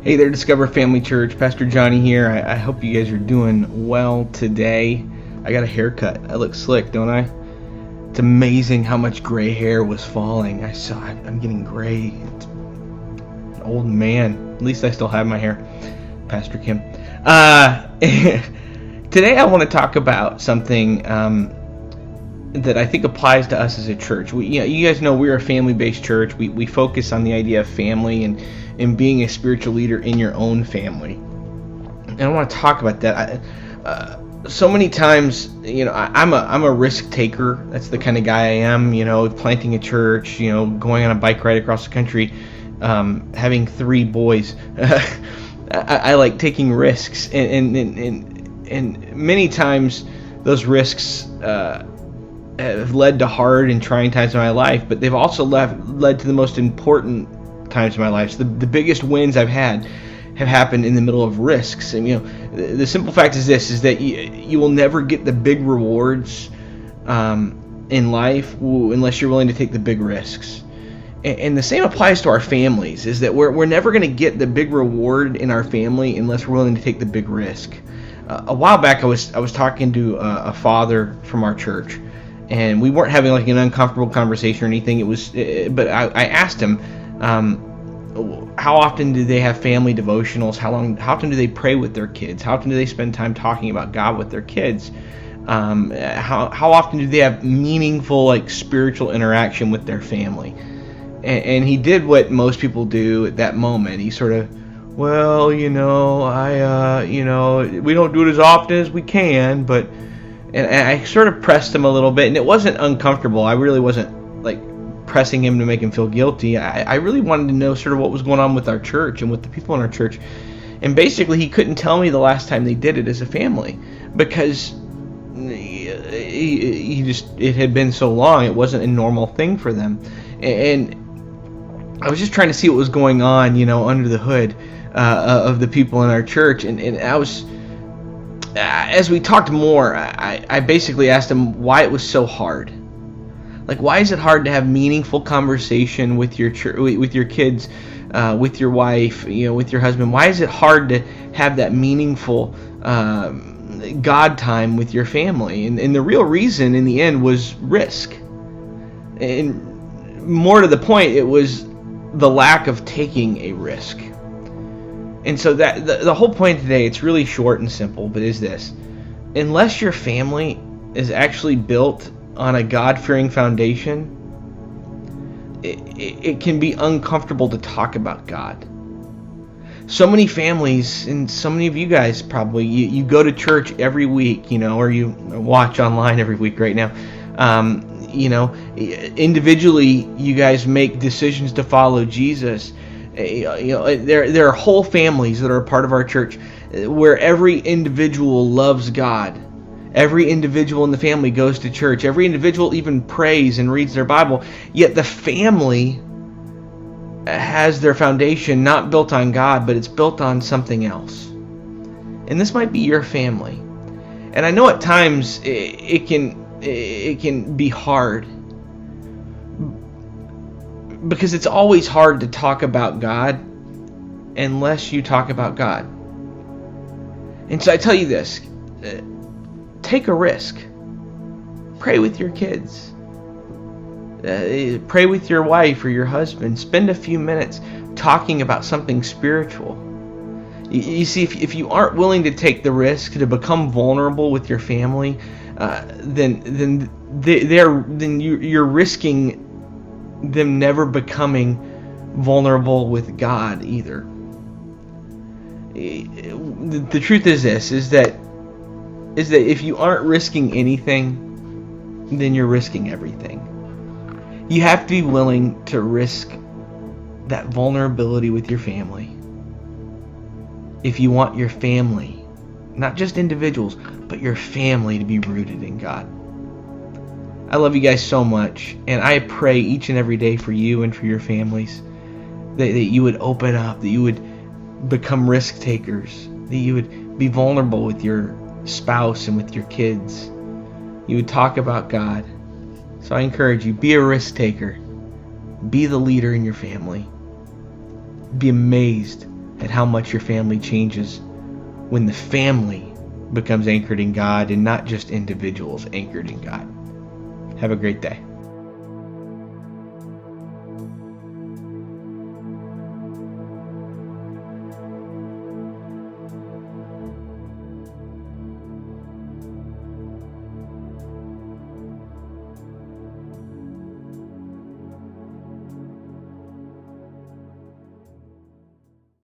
Hey there, Discover Family Church. Pastor Johnny here. I hope you guys are doing well today. I got a haircut. I look slick, don't I? It's amazing how much gray hair was falling. I'm getting gray. It's an old man. At least I still have my hair. Pastor Kim. Today I want to talk about something that I think applies to us as a church. You guys know we're a family-based church. We focus on the idea of family and being a spiritual leader in your own family. And I want to talk about that. So many times, I'm a risk taker. That's the kind of guy I am. Planting a church. Going on a bike ride across the country. Having 3 boys. I like taking risks, and many times those risks have led to hard and trying times in my life, but they've also led to the most important times in my life. So the biggest wins I've had have happened in the middle of risks. And the simple fact is this: is that you will never get the big rewards in life unless you're willing to take the big risks. And the same applies to our families. Is that we're never going to get the big reward in our family unless we're willing to take the big risk. A while back, I was talking to a father from our church. And we weren't having like an uncomfortable conversation or anything. But I asked him, how often do they have family devotionals? How often do they pray with their kids? How often do they spend time talking about God with their kids? How often do they have meaningful spiritual interaction with their family? And he did what most people do at that moment. He sort of, we don't do it as often as we can, but. And I sort of pressed him a little bit, and it wasn't uncomfortable. I really wasn't pressing him to make him feel guilty. I really wanted to know sort of what was going on with our church and with the people in our church. And basically, he couldn't tell me the last time they did it as a family because it had been so long. It wasn't a normal thing for them. And I was just trying to see what was going on, under the hood of the people in our church. And I was. As we talked more, I basically asked him why it was so hard. Why is it hard to have meaningful conversation with your with your kids, with your wife, with your husband? Why is it hard to have that meaningful God time with your family? And the real reason, in the end, was risk. And more to the point, it was the lack of taking a risk. And so that the whole point today, it's really short and simple, but is this: unless your family is actually built on a God-fearing foundation, it can be uncomfortable to talk about God. So many families, and so many of you guys probably, you go to church every week, or you watch online every week right now. Individually, you guys make decisions to follow Jesus. There are whole families that are a part of our church where every individual loves God. Every individual in the family goes to church. Every individual even prays and reads their Bible. Yet the family has their foundation not built on God, but it's built on something else. And this might be your family. And I know at times it can be hard. Because it's always hard to talk about God unless you talk about God. And so I tell you this, take a risk. Pray with your kids. Pray with your wife or your husband. Spend a few minutes talking about something spiritual. You see, if you aren't willing to take the risk to become vulnerable with your family, then you're risking them never becoming vulnerable with God either. The truth is this: is that if you aren't risking anything, then you're risking everything. You have to be willing to risk that vulnerability with your family if you want your family, not just individuals, but your family, to be rooted in God. I love you guys so much, and I pray each and every day for you and for your families that you would open up, that you would become risk takers, that you would be vulnerable with your spouse and with your kids. You would talk about God. So I encourage you, be a risk taker. Be the leader in your family. Be amazed at how much your family changes when the family becomes anchored in God and not just individuals anchored in God. Have a great day.